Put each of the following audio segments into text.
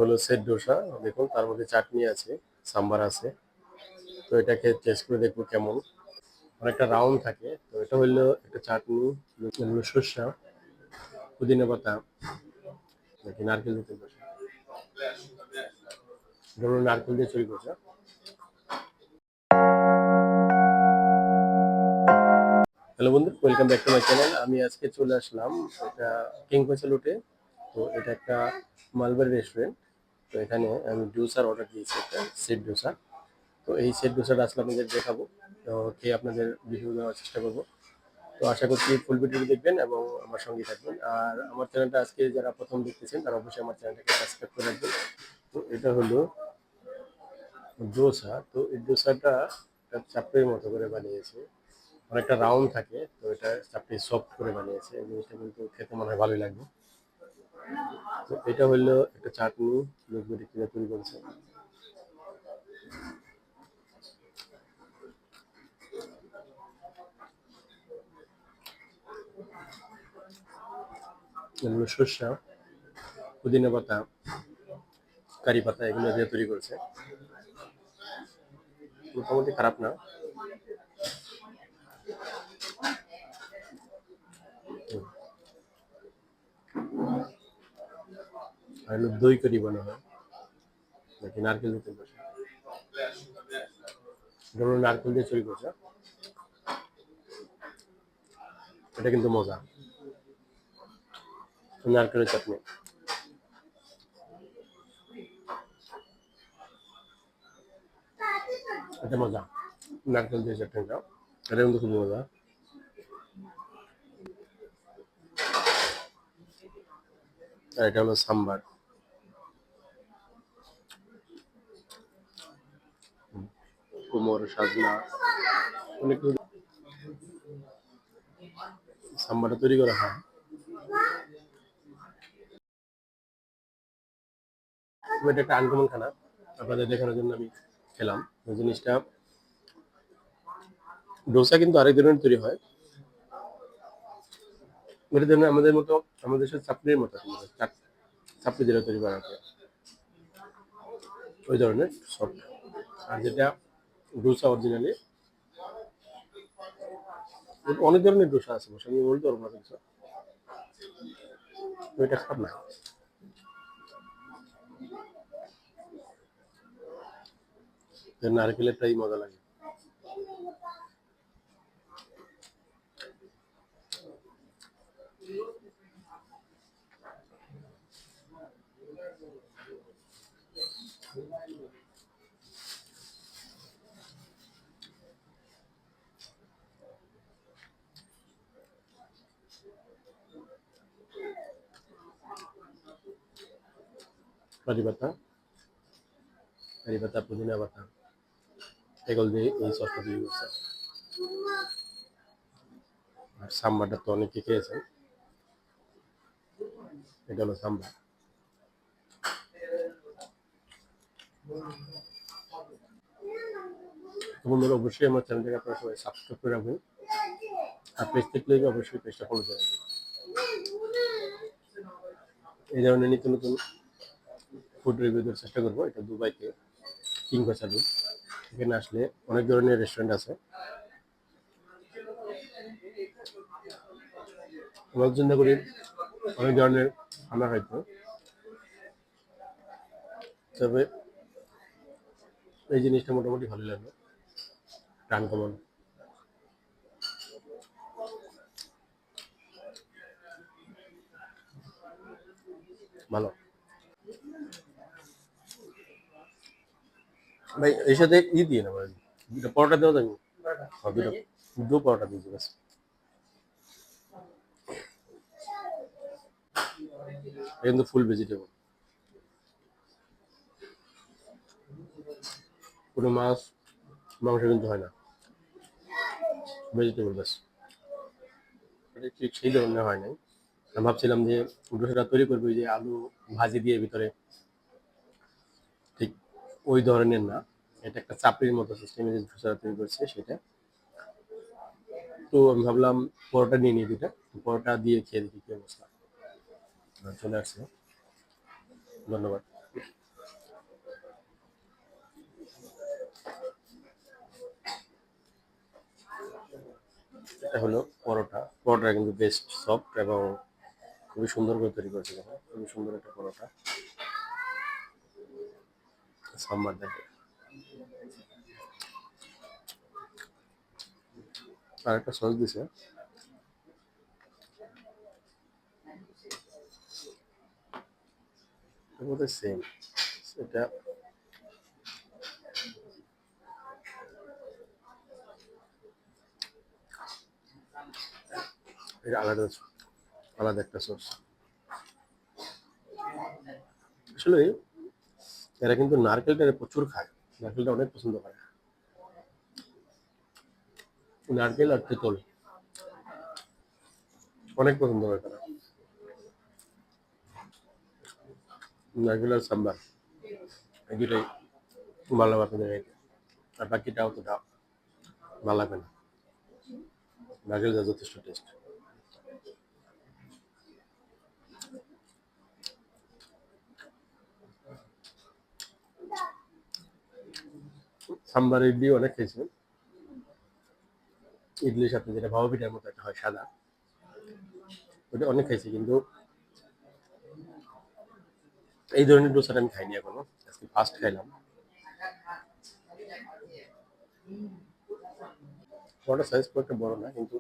হলো সেট ডোসা। দেখুন তার মধ্যে চাটনি আছে, সাম্বার আছে। তো এটাকে টেস্ট করে দেখবো কেমন। অনেকটা রাউন্ড থাকে। তো এটা হলো একটা চাটনি, হলো সরষা, পুদিনা পাতা, নাকি নারকেল দিতে পারে, ধরুন নারকেল দিয়ে তৈরি করছে। হ্যালো বন্ধু, welcome back to my channel. আমি আজকে চলে আসলাম এটা কিং ফয়সাল রোডে। তো এটা একটা মালবারি রেস্টুরেন্ট। তো এখানে আমি ডোসার অর্ডার দিয়েছি, একটা সেট ডোসা। তো এই সেট ডোসাটা আসলে আপনাদের দেখাবো। তো খেয়ে আপনাদের রিভিউ দেওয়ার চেষ্টা করবো। তো আশা করছি ফুল ভিডিওটি দেখবেন এবং আমার সঙ্গে থাকবেন। আর আমার চ্যানেলটা আজকে যারা প্রথম দেখতেছেন তারা অবশ্যই আমার চ্যানেলটাকে সাবস্ক্রাইব করে রাখবেন। তো এটা হলো ডোসা। তো এই ডোসাটা চাপড়ির মতো করে বানিয়েছে, অনেকটা রাউন্ড থাকে। তো এটা চাপড়ি সফট করে বানিয়েছে, এই জিনিসটা কিন্তু খেতে মনে হয় ভালোই লাগবে। তো এটা হলো একটা চাটনি, লোকগুলি কিনে তৈরি করেছে। এগুলো সরষা, পুদিনা পাতা, কারি পাতা এগুলো দিয়ে তৈরি করেছে। মোটামুটি খারাপ না। আর হলো দই কারি বানানো হয়, নাকি নারকেল দিতে পারে, ধরুন নারকেল দিয়ে তৈরি করছে। এটা কিন্তু মজা, নারকেলের চাটনি। এটা মজা, নারকেল দিয়ে চাটনিটা, এটা কিন্তু খুব মজা। আর এটা হলো সাম্বার, কুমড়ো, সাজনা, অনেক কিছু সাম্বারটা তৈরি করা হয়। এটা একটা আনকমন খানা, আপনাদের দেখানোর জন্য আমি খেলাম। ওই জিনিসটা, ডোসা কিন্তু আরেক ধরনের তৈরি হয়। এটা ধরনের আমাদের মতো, আমাদের দেশের চাপড়ির মতো, চাপড়ি যেটা তৈরি করা হয় ওই ধরনের সফট। আর যেটা ডোসা অরিজিনালি, অনেক ধরনের ডোসা আছে, আমি বলতে পারবো না কিছু। তো এটা খারাপ না। নারকেলেরটাই মজা লাগে। কারি পাতা, কারি পাতা, পুদিনা পাতা এগুলো দিয়ে এই সসটা তৈরি করছে। আর সাম্বারটা তো অনেকে খেয়েছেন, এটা হলো সাম্বার। তো বন্ধুরা, অবশ্যই আমার চ্যানেলটাকে আপনারা সবাই সাবস্ক্রাইব করে রাখবেন। আর পেজ থেকে অবশ্যই পেজটা ফলো করে রাখবেন। এই ধরনের নিত্য নতুন ফুড রিভিউ দেওয়ার চেষ্টা করবো। এটা দুবাইতে কিং ফয়সাল রোড। এখানে আসলে অনেক ধরনের রেস্টুরেন্ট আছে। আমরা চিন্তা করি অনেক ধরনের খানা খাইতো, তবে এই জিনিসটা মোটামুটি ভালো লাগলো, টান কমন, ভালো। ভাই এর সাথে দিয়ে না ভাই, দুটো পরোটা দেওয়া যাবে? হ্যাঁ, দু পরোটা দিয়েছি ব্যাস। কিন্তু ফুল ভেজিটেবল, কোনো মাছ মাংস কিন্তু হয় না, ভেজিটেবল ব্যাস। ঠিক সেই ধরনের হয় নাই। আমি ভাবছিলাম যে ডোসাটা তৈরি করবো যে আলু ভাজি দিয়ে ভিতরে, ঠিক ওই ধরনের না। এটা একটা চাপড়ির মতো সিস্টেমে যে ডোসা তৈরি করছে সেটা। তো আমি ভাবলাম পরোটা নিয়ে নিই দুটা, পরোটা দিয়ে খেয়ে দেখি কি অবস্থা। চলে আসছে, ধন্যবাদ। এটা হলো পরোটা। পরোটা কিন্তু বেস্ট সফট এবং খুবই সুন্দর করে তৈরি করেছে দেখো, খুবই সুন্দর একটা পরোটা। সাম্বার দেখে আর একটা সস দিছে, বোধহয় সেম। এটা এটা আলাদা, আলাদা একটা সস। আসলে এরা কিন্তু নারকেলটা প্রচুর খায়, নারকেলটা অনেক পছন্দ করে, নারকেল আর তেঁতুল অনেক পছন্দ করে তারা। নারকেল আর সাম্বার এই দুটাই ভালো লাগবে আপনাদের খাইতে, আর বাকিটা অতটা ভালো লাগবে না। নারকেলটা যথেষ্ট টেস্ট। সাম্বার ইডলি অনেক খেয়েছি, ইডলির সাথে যেটা ভাবা পিঠার মতো একটা হয় সাদা, ওটা অনেক খাইছি, কিন্তু এই ধরনের ডোসাটা আমি খাইনি এখনো, আজকে ফার্স্ট খাইলাম। ওটা সাইজ খুব একটা বড় না, কিন্তু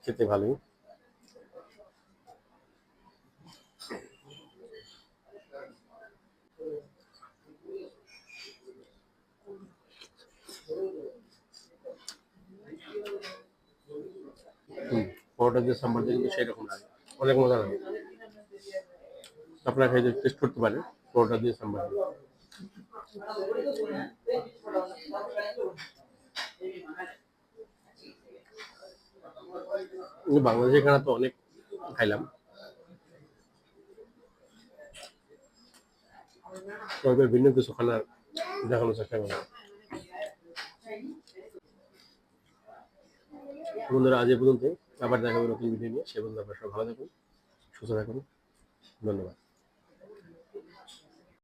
খেতে ভালোই। হুম, পরোটা দিয়ে সাম্বার দিয়ে কিন্তু সেই রকম লাগে, অনেক মজা লাগে। আপনারা খাইতে টেস্ট করতে পারেন পরোটা দিয়ে সাম্বার দিয়ে। কিন্তু বাংলাদেশের খানা তো অনেক খাইলাম, তবে ভিন্ন কিছু খানা দেখানোর চেষ্টা করলাম। বন্ধুরা আজ এ পর্যন্ত, আবার দেখা হবে নতুন ভিডিও নিয়ে। সে পর্যন্ত আপনারা সবাই ভালো থাকুন, সুস্থ থাকুন, ধন্যবাদ।